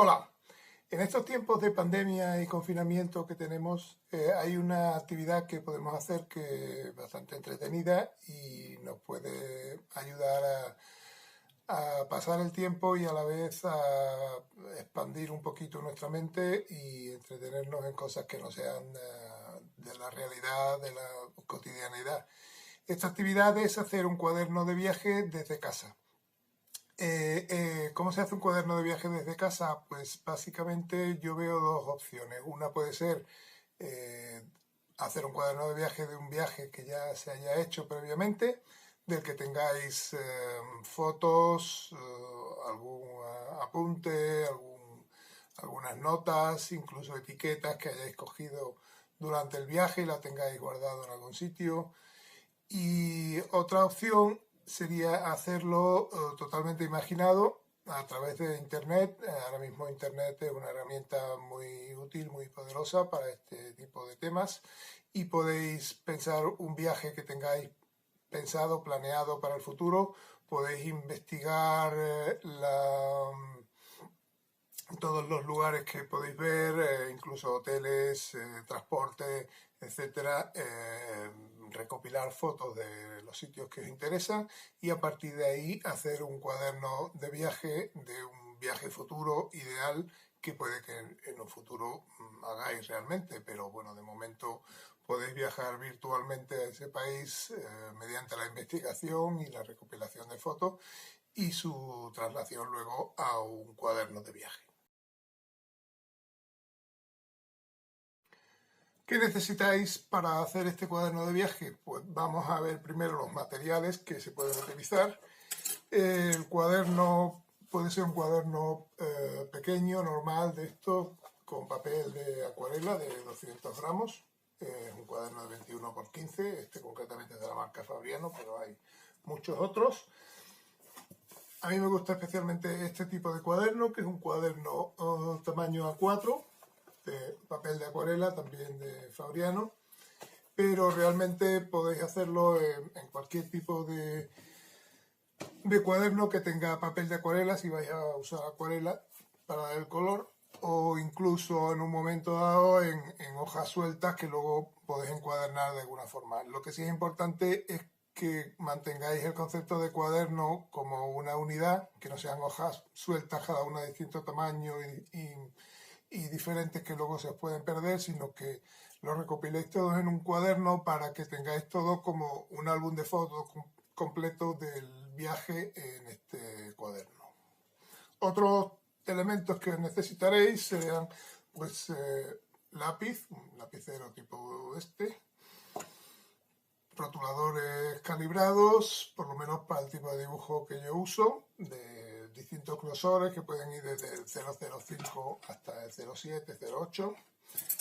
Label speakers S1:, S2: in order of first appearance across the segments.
S1: Hola, en estos tiempos de pandemia y confinamiento que tenemos, hay una actividad que podemos hacer que es bastante entretenida y nos puede ayudar a pasar el tiempo y a la vez a expandir un poquito nuestra mente y entretenernos en cosas que no sean de la realidad, de la cotidianidad. Esta actividad es hacer un cuaderno de viaje desde casa. ¿Cómo se hace un cuaderno de viaje desde casa? Pues básicamente yo veo dos opciones. Una puede ser eh, hacer un cuaderno de viaje de un viaje que ya se haya hecho previamente, del que tengáis fotos, algún apunte, algunas notas, incluso etiquetas que hayáis cogido durante el viaje y la tengáis guardado en algún sitio. Y otra opción sería hacerlo totalmente imaginado a través de Internet. Ahora mismo Internet es una herramienta muy útil, muy poderosa para este tipo de temas y podéis pensar un viaje que tengáis pensado, planeado para el futuro. Podéis investigar todos los lugares que podéis ver, incluso hoteles, transporte, etcétera, recopilar fotos de los sitios que os interesan y a partir de ahí hacer un cuaderno de un viaje futuro ideal que puede que en un futuro hagáis realmente, pero bueno, de momento podéis viajar virtualmente a ese país mediante la investigación y la recopilación de fotos y su traslación luego a un cuaderno de viaje. ¿Qué necesitáis para hacer este cuaderno de viaje? Pues vamos a ver primero los materiales que se pueden utilizar. El cuaderno puede ser un cuaderno pequeño, normal, de estos, con papel de acuarela de 200 gramos. Es un cuaderno de 21 por 15, este concretamente es de la marca Fabriano, pero hay muchos otros. A mí me gusta especialmente este tipo de cuaderno, que es un cuaderno tamaño A4, de papel de acuarela, también de Fabriano, pero realmente podéis hacerlo en cualquier tipo de cuaderno que tenga papel de acuarela, si vais a usar acuarela para dar el color, o incluso en un momento dado en hojas sueltas que luego podéis encuadernar de alguna forma. Lo que sí es importante es que mantengáis el concepto de cuaderno como una unidad, que no sean hojas sueltas, cada una de distinto tamaño y diferentes que luego se os pueden perder, sino que lo recopiléis todos en un cuaderno para que tengáis todo como un álbum de fotos completo del viaje en este cuaderno. Otros elementos que necesitaréis serían pues lápiz, un lapicero tipo este, rotuladores calibrados, por lo menos para el tipo de dibujo que yo uso, de distintos grosores que pueden ir desde el 0,05 hasta el 0,7, 0,8,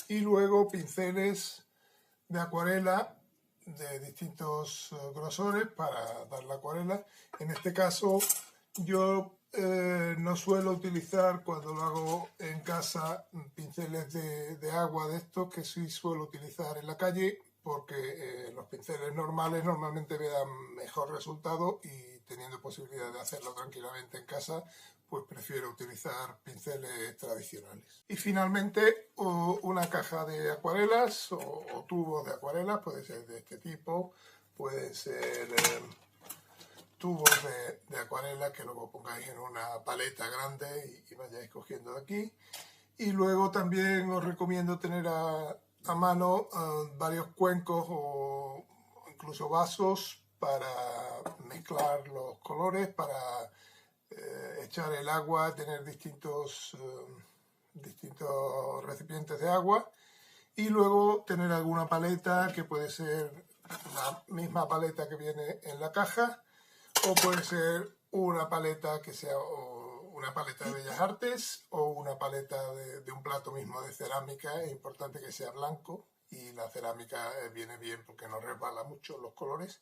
S1: y luego pinceles de acuarela de distintos grosores para dar la acuarela. En este caso yo no suelo utilizar, cuando lo hago en casa, pinceles de agua de estos, que sí suelo utilizar en la calle, porque los pinceles normales normalmente me dan mejor resultado y teniendo posibilidad de hacerlo tranquilamente en casa, pues prefiero utilizar pinceles tradicionales. Y finalmente una caja de acuarelas o tubos de acuarelas, puede ser de este tipo, pueden ser tubos de acuarela que luego pongáis en una paleta grande y vayáis cogiendo de aquí. Y luego también os recomiendo tener a mano varios cuencos o incluso vasos para mezclar los colores, para echar el agua, tener distintos recipientes de agua y luego tener alguna paleta que puede ser la misma paleta que viene en la caja o puede ser una paleta que sea una paleta de Bellas Artes o una paleta de un plato mismo de cerámica. Es importante que sea blanco y la cerámica viene bien porque no resbala mucho los colores.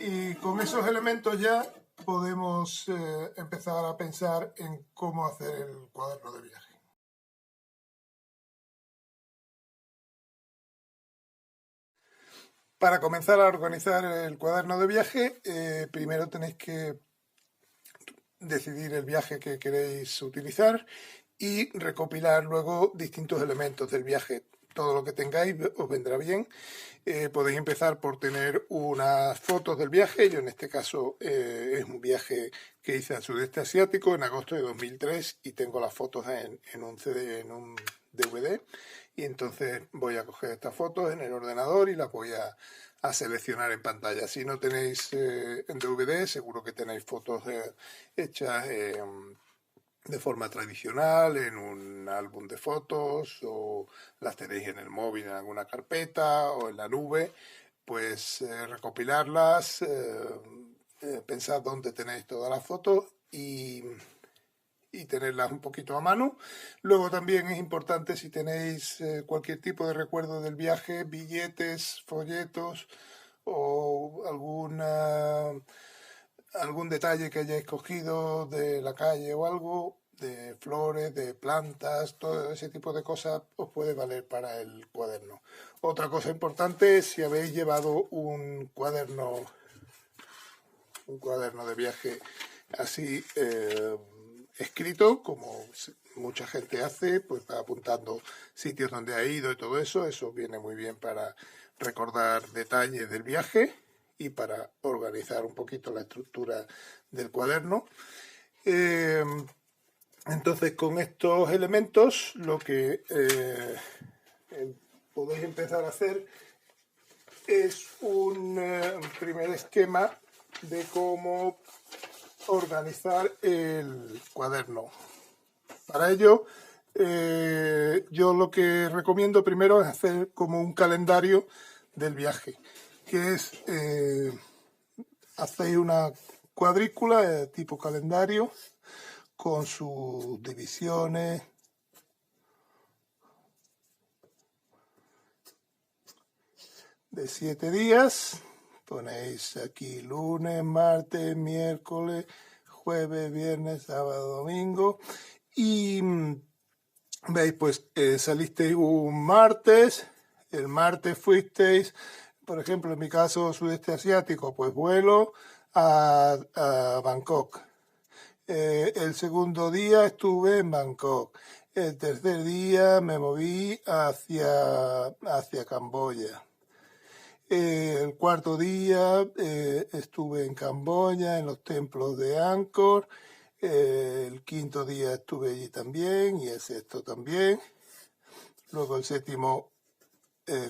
S1: Y con esos elementos ya podemos empezar a pensar en cómo hacer el cuaderno de viaje. Para comenzar a organizar el cuaderno de viaje, primero tenéis que decidir el viaje que queréis utilizar y recopilar luego distintos elementos del viaje. Todo lo que tengáis os vendrá bien. Podéis empezar por tener unas fotos del viaje. Yo en este caso es un viaje que hice al sudeste asiático en agosto de 2003 y tengo las fotos en un CD, en un DVD. Y entonces voy a coger estas fotos en el ordenador y las voy a seleccionar en pantalla. Si no tenéis en DVD, seguro que tenéis fotos hechas de forma tradicional en un álbum de fotos, o las tenéis en el móvil en alguna carpeta o en la nube. Pues recopilarlas, pensad dónde tenéis todas las fotos y tenerlas un poquito a mano. Luego también es importante, si tenéis cualquier tipo de recuerdo del viaje, billetes, folletos o algún detalle que hayáis cogido de la calle o algo, de flores, de plantas, todo ese tipo de cosas os puede valer para el cuaderno. Otra cosa importante es si habéis llevado un cuaderno de viaje así escrito, como mucha gente hace, pues va apuntando sitios donde ha ido y todo eso. Eso viene muy bien para recordar detalles del viaje y para organizar un poquito la estructura del cuaderno. Entonces, con estos elementos, lo que podéis empezar a hacer es un primer esquema de cómo organizar el cuaderno. Para ello, yo lo que recomiendo primero es hacer como un calendario del viaje, que es, hacéis una cuadrícula tipo calendario con sus divisiones de 7 días. Ponéis aquí lunes, martes, miércoles, jueves, viernes, sábado, domingo. Y veis, pues salisteis un martes, el martes fuisteis, por ejemplo, en mi caso, sudeste asiático, pues vuelo a Bangkok. El segundo día estuve en Bangkok. El tercer día me moví hacia Camboya. El cuarto día estuve en Camboya, en los templos de Angkor. El quinto día estuve allí también y el sexto también. Luego el séptimo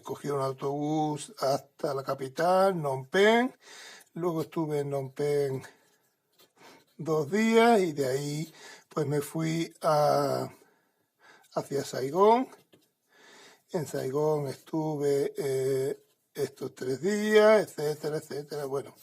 S1: cogí un autobús hasta la capital, Phnom Penh. Luego estuve en Phnom Penh 2 días y de ahí pues me fui hacia Saigón. En Saigón estuve estos 3 días, etcétera, etcétera. Bueno,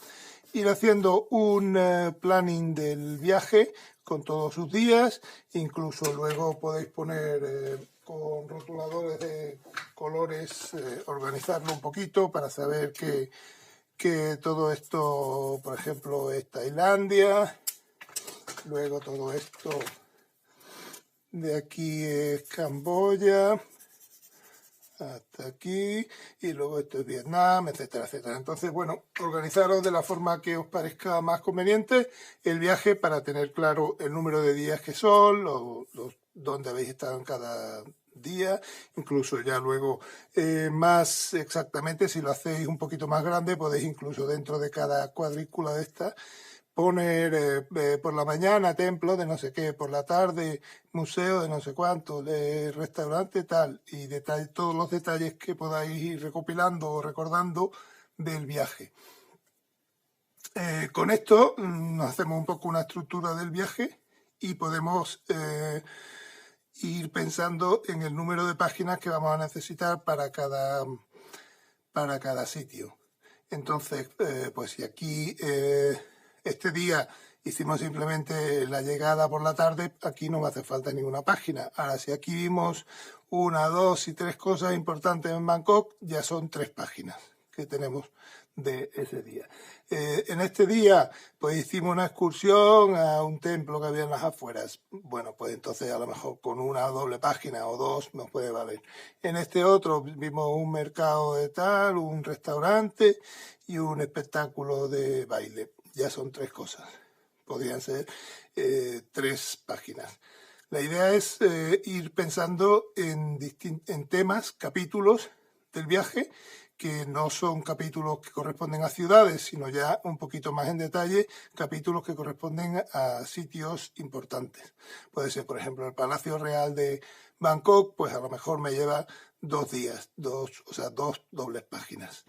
S1: ir haciendo un planning del viaje con todos sus días. Incluso luego podéis poner con rotuladores de colores, organizarlo un poquito para saber que todo esto, por ejemplo, es Tailandia. Luego todo esto de aquí es Camboya, hasta aquí, y luego esto es Vietnam, etcétera, etcétera. Entonces, bueno, organizaros de la forma que os parezca más conveniente el viaje para tener claro el número de días que son, dónde habéis estado en cada día, incluso ya luego más exactamente, si lo hacéis un poquito más grande, podéis incluso dentro de cada cuadrícula de esta poner por la mañana templo de no sé qué, por la tarde museo de no sé cuánto, restaurante tal, y todos los detalles que podáis ir recopilando o recordando del viaje. Con esto nos hacemos un poco una estructura del viaje y podemos ir pensando en el número de páginas que vamos a necesitar para cada sitio. Entonces, pues si aquí este día hicimos simplemente la llegada por la tarde, aquí no me hace falta ninguna página. Ahora, si aquí vimos 1, 2 y 3 cosas importantes en Bangkok, ya son 3 páginas que tenemos de ese día. En este día, pues hicimos una excursión a un templo que había en las afueras. Bueno, pues entonces a lo mejor con una doble página o 2 nos puede valer. En este otro vimos un mercado de tal, un restaurante y un espectáculo de baile. Ya son 3 cosas. Podrían ser 3 páginas. La idea es ir pensando en temas, capítulos del viaje, que no son capítulos que corresponden a ciudades, sino ya un poquito más en detalle, capítulos que corresponden a sitios importantes. Puede ser, por ejemplo, el Palacio Real de Bangkok, pues a lo mejor me lleva 2 días, dos dobles páginas.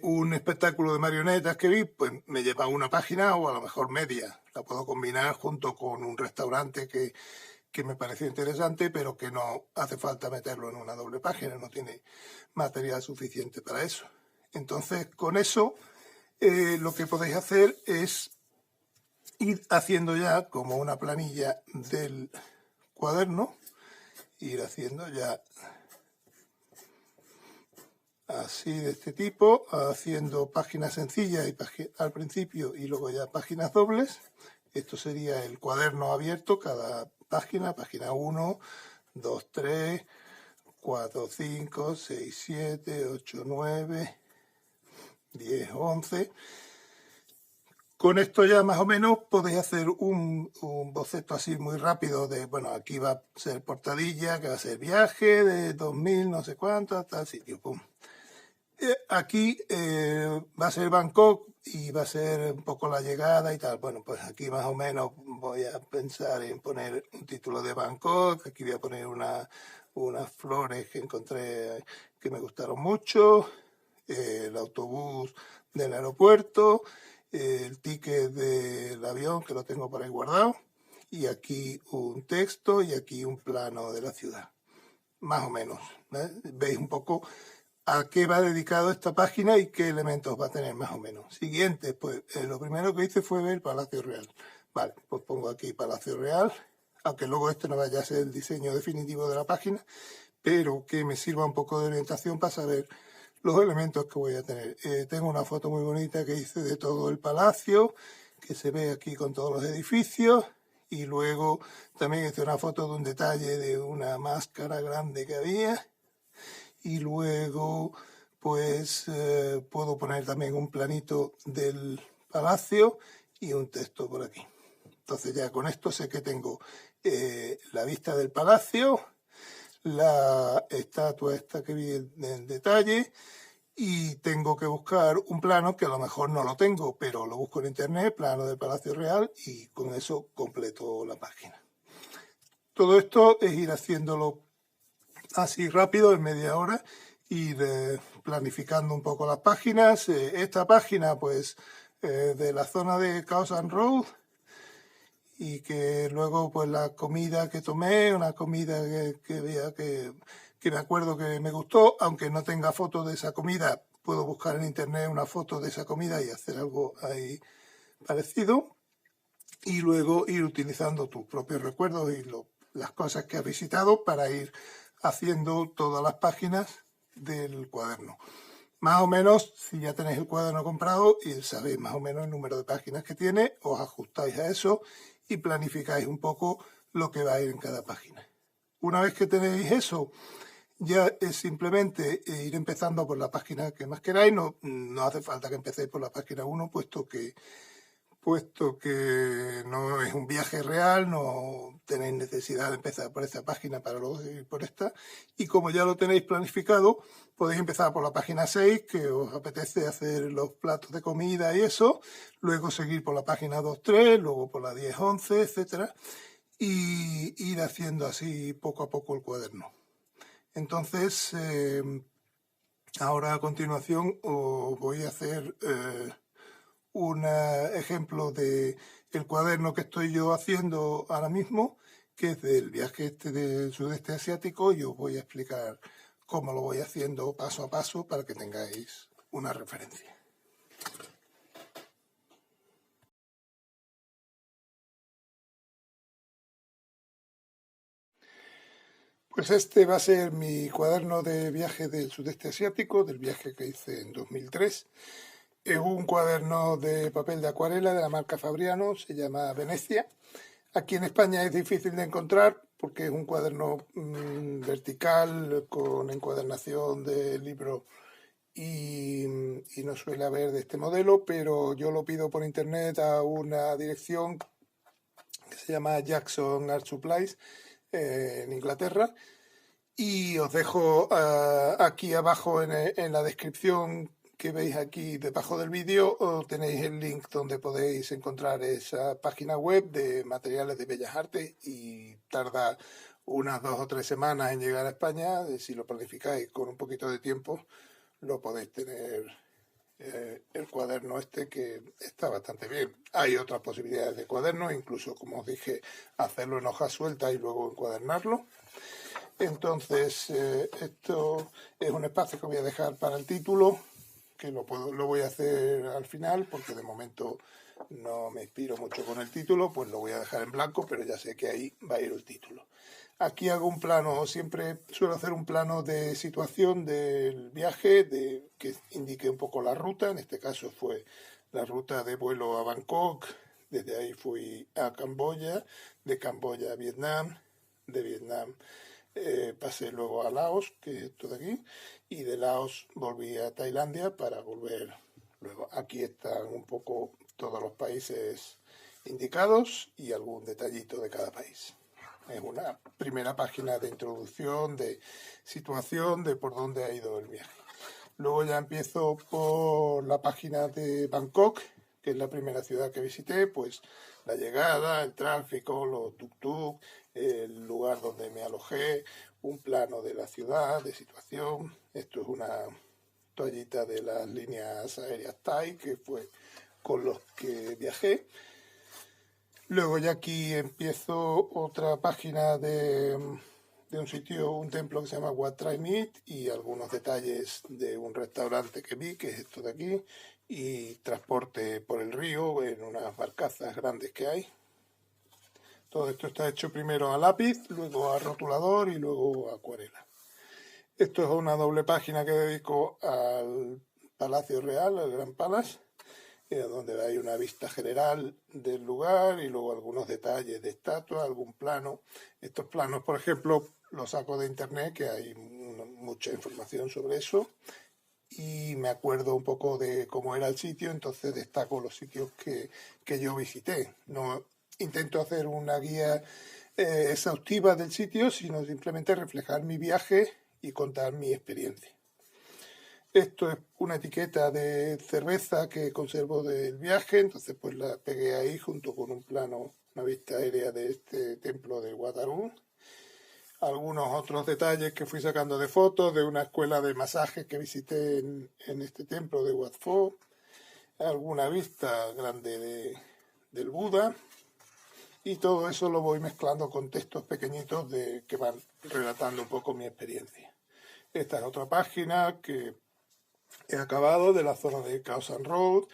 S1: Un espectáculo de marionetas que vi, pues me lleva una página o a lo mejor media. La puedo combinar junto con un restaurante que me pareció interesante, pero que no hace falta meterlo en una doble página, no tiene material suficiente para eso. Entonces, con eso, lo que podéis hacer es ir haciendo ya como una planilla del cuaderno, ir haciendo ya así de este tipo, haciendo páginas sencillas y al principio y luego ya páginas dobles. Esto sería el cuaderno abierto, cada página 1, 2, 3, 4, 5, 6, 7, 8, 9, 10, 11. Con esto ya más o menos podéis hacer un boceto así muy rápido de, bueno, aquí va a ser portadilla, que va a ser viaje de 2000, no sé cuánto, tal sitio, pum. Aquí va a ser Bangkok y va a ser un poco la llegada y tal. Bueno, pues aquí más o menos voy a pensar en poner un título de Bangkok. Aquí voy a poner unas flores que encontré que me gustaron mucho, el autobús del aeropuerto, el ticket del avión que lo tengo por ahí guardado, y aquí un texto y aquí un plano de la ciudad. Más o menos, ¿eh? Veis un poco a qué va dedicado esta página y qué elementos va a tener más o menos. Siguiente, pues lo primero que hice fue ver el Palacio Real. Vale, pues pongo aquí Palacio Real, aunque luego este no vaya a ser el diseño definitivo de la página, pero que me sirva un poco de orientación para saber los elementos que voy a tener. Tengo una foto muy bonita que hice de todo el palacio, que se ve aquí con todos los edificios, y luego también hice una foto de un detalle de una máscara grande que había, y luego pues puedo poner también un planito del palacio y un texto por aquí. Entonces ya con esto sé que tengo la vista del palacio, la estatua esta que vi en detalle, y tengo que buscar un plano que a lo mejor no lo tengo, pero lo busco en internet, plano del Palacio Real, y con eso completo la página. Todo esto es ir haciéndolo así rápido, en media hora, ir planificando un poco las páginas. Esta página, pues, de la zona de Khao San Road, y que luego, pues, la comida que tomé, una comida que veía que me acuerdo que me gustó, aunque no tenga fotos de esa comida, puedo buscar en internet una foto de esa comida y hacer algo ahí parecido. Y luego ir utilizando tus propios recuerdos y las cosas que has visitado para ir haciendo todas las páginas del cuaderno. Más o menos, si ya tenéis el cuaderno comprado y sabéis más o menos el número de páginas que tiene, os ajustáis a eso y planificáis un poco lo que va a ir en cada página. Una vez que tenéis eso, ya es simplemente ir empezando por la página que más queráis. No hace falta que empecéis por la página 1, puesto que no es un viaje real, no tenéis necesidad de empezar por esta página para luego seguir por esta. Y como ya lo tenéis planificado, podéis empezar por la página 6, que os apetece hacer los platos de comida y eso, luego seguir por la página 2, 3, luego por la 10, 11, etcétera, y ir haciendo así poco a poco el cuaderno. Entonces, ahora a continuación os voy a hacer un ejemplo de el cuaderno que estoy yo haciendo ahora mismo, que es del viaje del sudeste asiático, y os voy a explicar cómo lo voy haciendo paso a paso para que tengáis una referencia. Pues este va a ser mi cuaderno de viaje del sudeste asiático, del viaje que hice en 2003. Es un cuaderno de papel de acuarela de la marca Fabriano, se llama Venecia. Aquí en España es difícil de encontrar porque es un cuaderno vertical con encuadernación de libro y no suele haber de este modelo, pero yo lo pido por internet a una dirección que se se llama Jackson Art Supplies, en Inglaterra. Y os dejo aquí abajo en la descripción que veis aquí debajo del vídeo, tenéis el link donde podéis encontrar esa página web de materiales de Bellas Artes, y tarda unas 2 o 3 semanas en llegar a España. Si lo planificáis con un poquito de tiempo, lo podéis tener, el cuaderno este, que está bastante bien. Hay otras posibilidades de cuaderno, incluso, como os dije, hacerlo en hojas sueltas y luego encuadernarlo. Entonces, esto es un espacio que voy a dejar para el título, que lo voy a hacer al final, porque de momento no me inspiro mucho con el título, pues lo voy a dejar en blanco, pero ya sé que ahí va a ir el título. Aquí hago un plano, siempre suelo hacer un plano de situación del viaje, que indique un poco la ruta. En este caso fue la ruta de vuelo a Bangkok, desde ahí fui a Camboya, de Camboya a Vietnam, de Vietnam pasé luego a Laos, que es esto de aquí, y de Laos volví a Tailandia para volver luego. Aquí están un poco todos los países indicados y algún detallito de cada país. Es una primera página de introducción, de situación, de por dónde ha ido el viaje. Luego ya empiezo por la página de Bangkok, que es la primera ciudad que visité, pues la llegada, el tráfico, los tuk-tuk, el lugar donde me alojé, un plano de la ciudad, de situación. Esto es una toallita de las líneas aéreas Thai, que fue con los que viajé. Luego ya aquí empiezo otra página de un sitio, un templo que se llama Wat Trai Meet, y algunos detalles de un restaurante que vi, que es esto de aquí, y transporte por el río en unas barcazas grandes que hay. Todo esto está hecho primero a lápiz, luego a rotulador y luego a acuarela. Esto es una doble página que dedico al Palacio Real, al Gran Palace, donde hay una vista general del lugar y luego algunos detalles de estatuas, algún plano. Estos planos, por ejemplo, los saco de internet, que hay mucha información sobre eso, y me acuerdo un poco de cómo era el sitio, entonces destaco los sitios que yo visité. No intento hacer una guía exhaustiva del sitio, sino simplemente reflejar mi viaje y contar mi experiencia. Esto es una etiqueta de cerveza que conservo del viaje, entonces pues la pegué ahí junto con un plano, una vista aérea de este templo de Wat Arun. Algunos otros detalles que fui sacando de fotos de una escuela de masajes que visité en este templo de Wat Pho. Alguna vista grande del Buda. Y todo eso lo voy mezclando con textos pequeñitos que van relatando un poco mi experiencia. Esta es otra página que he acabado, de la zona de Khao San Road,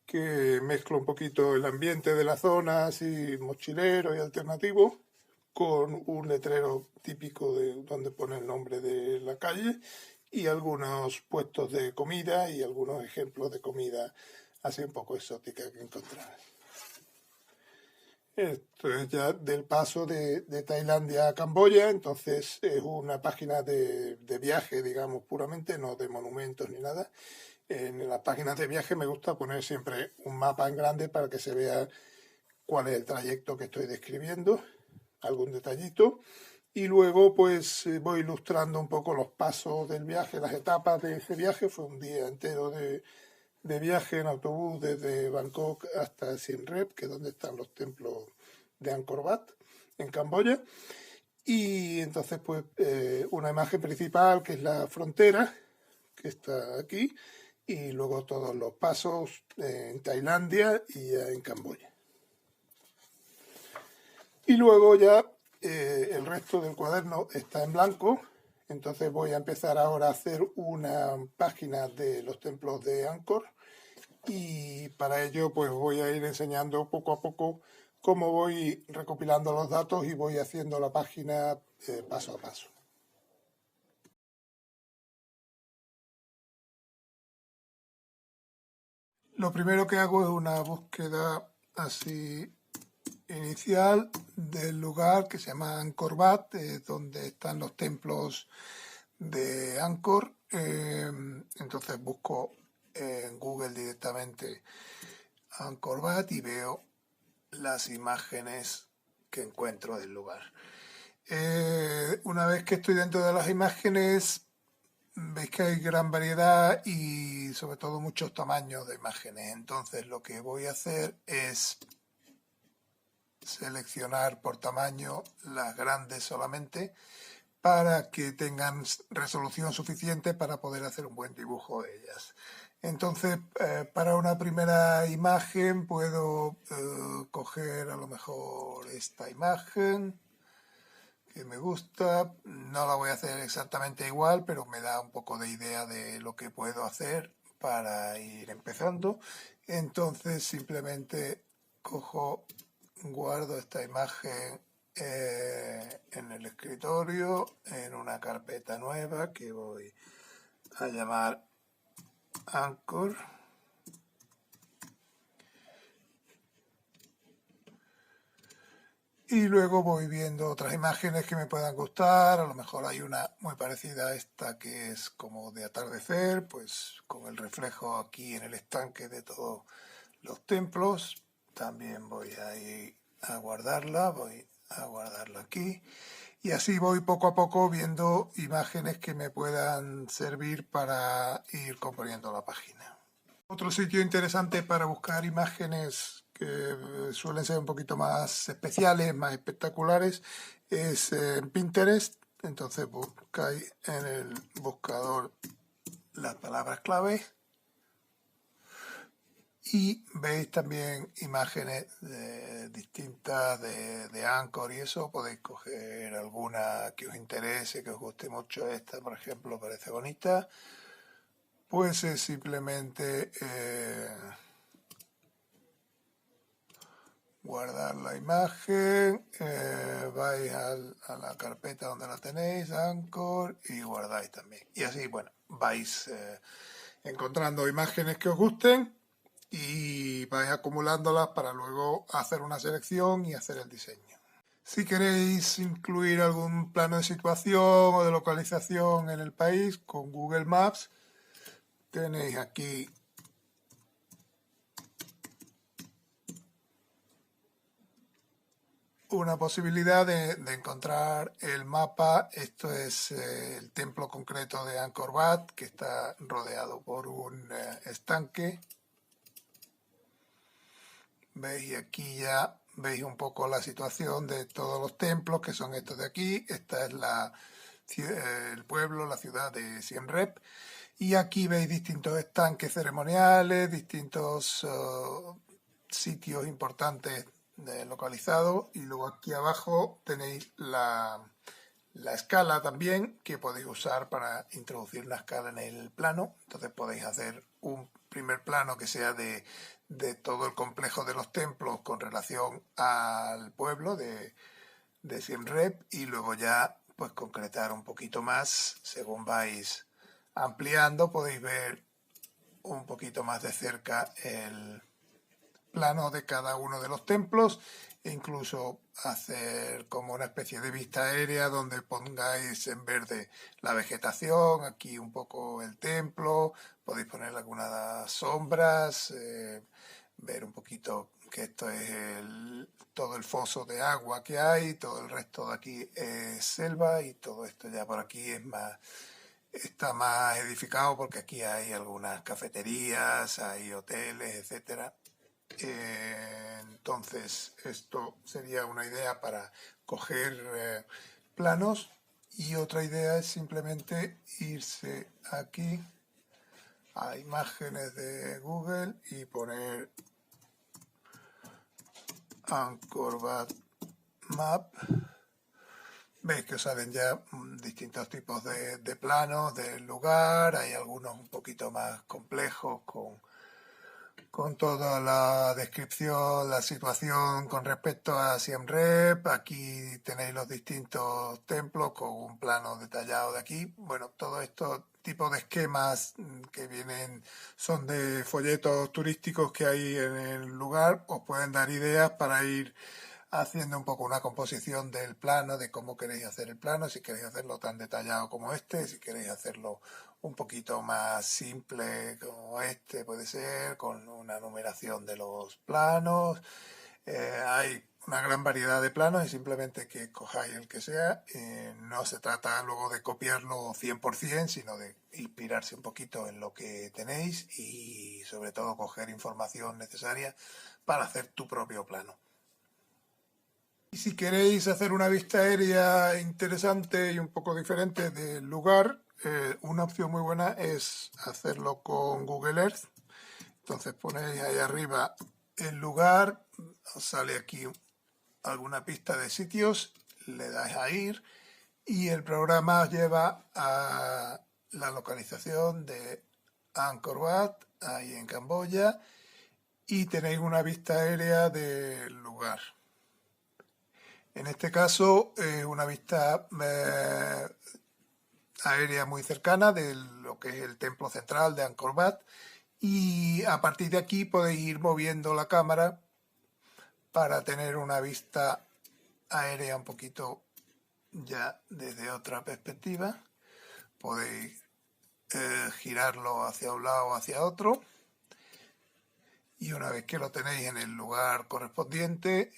S1: que mezclo un poquito el ambiente de la zona, así mochilero y alternativo, con un letrero típico de donde pone el nombre de la calle y algunos puestos de comida y algunos ejemplos de comida así un poco exótica que encontré. Esto es ya del paso de Tailandia a Camboya, entonces es una página de viaje, digamos, puramente, no de monumentos ni nada. En las páginas de viaje me gusta poner siempre un mapa en grande para que se vea cuál es el trayecto que estoy describiendo, algún detallito, y luego pues voy ilustrando un poco los pasos del viaje, las etapas de ese viaje. Fue un día entero de viaje en autobús desde Bangkok hasta Siem Reap, que es donde están los templos de Angkor Wat, en Camboya. Y entonces pues una imagen principal, que es la frontera, que está aquí, y luego todos los pasos en Tailandia y en Camboya. Y luego ya el resto del cuaderno está en blanco, entonces voy a empezar ahora a hacer una página de los templos de Angkor, y para ello pues voy a ir enseñando poco a poco cómo voy recopilando los datos y voy haciendo la página paso a paso. Lo primero que hago es una búsqueda así inicial del lugar, que se llama Angkor Wat, donde están los templos de Angkor. Entonces busco en Google directamente Angkor Wat y veo las imágenes que encuentro del lugar. Una vez que estoy dentro de las imágenes, veis que hay gran variedad y sobre todo muchos tamaños de imágenes. Entonces lo que voy a hacer es seleccionar por tamaño las grandes solamente para que tengan resolución suficiente para poder hacer un buen dibujo de ellas. Entonces, para una primera imagen puedo coger a lo mejor esta imagen que me gusta. No la voy a hacer exactamente igual, pero me da un poco de idea de lo que puedo hacer para ir empezando. Entonces simplemente guardo esta imagen en el escritorio, en una carpeta nueva que voy a llamar Anchor. Y luego voy viendo otras imágenes que me puedan gustar. A lo mejor hay una muy parecida a esta que es como de atardecer, pues con el reflejo aquí en el estanque de todos los templos. También voy a ir a guardarla, voy a guardarla aquí. Y así voy poco a poco viendo imágenes que me puedan servir para ir componiendo la página. Otro sitio interesante para buscar imágenes que suelen ser un poquito más especiales, más espectaculares, es en Pinterest. Entonces buscáis en el buscador las palabras clave y veis también imágenes distintas de Anchor y eso. Podéis coger alguna que os interese, que os guste mucho. Esta, por ejemplo, parece bonita. Pues es simplemente guardar la imagen, vais a la carpeta donde la tenéis, Anchor, y guardáis también. Y así, bueno, vais encontrando imágenes que os gusten y vais acumulándolas para luego hacer una selección y hacer el diseño. Si queréis incluir algún plano de situación o de localización en el país con Google Maps, tenéis aquí una posibilidad de encontrar el mapa. Esto es el templo concreto de Angkor Wat, que está rodeado por un estanque. ¿Veis? Y aquí ya veis un poco la situación de todos los templos, que son estos de aquí. Esta es el pueblo, la ciudad de Siem Reap. Y aquí veis distintos estanques ceremoniales, distintos sitios importantes localizados. Y luego aquí abajo tenéis la escala también, que podéis usar para introducir la escala en el plano. Entonces podéis hacer un primer plano que sea de todo el complejo de los templos con relación al pueblo de Siem Reap, y luego ya pues concretar un poquito más. Según vais ampliando podéis ver un poquito más de cerca el plano de cada uno de los templos e incluso hacer como una especie de vista aérea donde pongáis en verde la vegetación, aquí un poco el templo, podéis poner algunas sombras, ver un poquito que esto es todo el foso de agua que hay, todo el resto de aquí es selva y todo esto ya por aquí está más edificado porque aquí hay algunas cafeterías, hay hoteles, etcétera. Entonces esto sería una idea para coger planos, y otra idea es simplemente irse aquí a imágenes de Google y poner Angkor Wat Map. Veis que os salen ya distintos tipos de planos del lugar. Hay algunos un poquito más complejos con toda la descripción, la situación con respecto a Siem Reap. Aquí tenéis los distintos templos con un plano detallado de aquí. Bueno, todo estos tipos de esquemas que son de folletos turísticos que hay en el lugar, os pueden dar ideas para ir haciendo un poco una composición del plano, de cómo queréis hacer el plano, si queréis hacerlo tan detallado como este, si queréis hacerlo un poquito más simple como este puede ser, con una numeración de los planos. Hay una gran variedad de planos y simplemente que escojáis el que sea. No se trata luego de copiarlo 100%, sino de inspirarse un poquito en lo que tenéis y sobre todo coger información necesaria para hacer tu propio plano. Y si queréis hacer una vista aérea interesante y un poco diferente del lugar, una opción muy buena es hacerlo con Google Earth. Entonces ponéis ahí arriba el lugar, os sale aquí alguna pista de sitios, le dais a ir y el programa os lleva a la localización de Angkor Wat, ahí en Camboya, y tenéis una vista aérea del lugar. En este caso es una vista aérea muy cercana de lo que es el templo central de Angkor Wat, y a partir de aquí podéis ir moviendo la cámara para tener una vista aérea un poquito ya desde otra perspectiva. Podéis girarlo hacia un lado o hacia otro, y una vez que lo tenéis en el lugar correspondiente,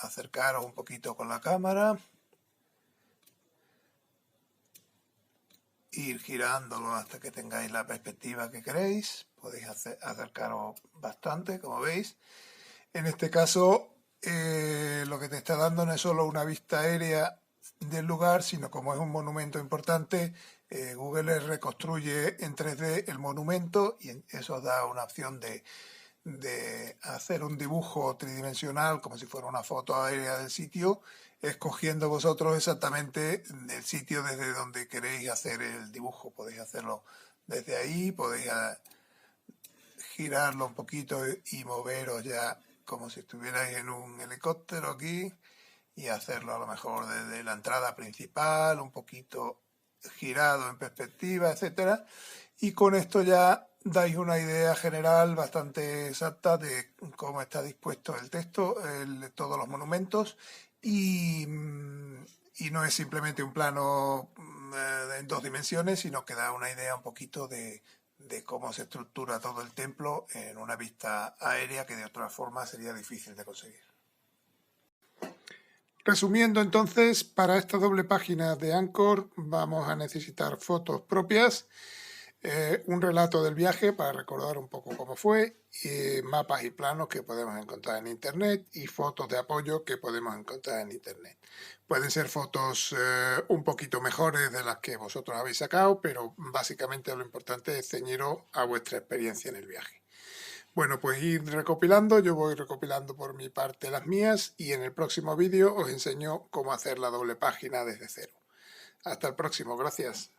S1: acercaros un poquito con la cámara, ir girándolo hasta que tengáis la perspectiva que queréis. Podéis acercaros bastante, como veis. En este caso, lo que te está dando no es solo una vista aérea del lugar, sino como es un monumento importante, Google reconstruye en 3D el monumento y eso da una opción de hacer un dibujo tridimensional como si fuera una foto aérea del sitio, escogiendo vosotros exactamente el sitio desde donde queréis hacer el dibujo. Podéis hacerlo desde ahí, podéis girarlo un poquito y moveros ya como si estuvierais en un helicóptero aquí, y hacerlo a lo mejor desde la entrada principal, un poquito girado en perspectiva, etcétera. Y con esto ya dais una idea general bastante exacta de cómo está dispuesto el texto, todos los monumentos, y no es simplemente un plano en 2 dimensiones, sino que da una idea un poquito de cómo se estructura todo el templo en una vista aérea que de otra forma sería difícil de conseguir. Resumiendo entonces, para esta doble página de Angkor vamos a necesitar fotos propias, un relato del viaje para recordar un poco cómo fue, mapas y planos que podemos encontrar en Internet y fotos de apoyo que podemos encontrar en Internet. Pueden ser fotos un poquito mejores de las que vosotros habéis sacado, pero básicamente lo importante es ceñiros a vuestra experiencia en el viaje. Bueno, pues ir recopilando, yo voy recopilando por mi parte las mías y en el próximo vídeo os enseño cómo hacer la doble página desde cero. Hasta el próximo, gracias.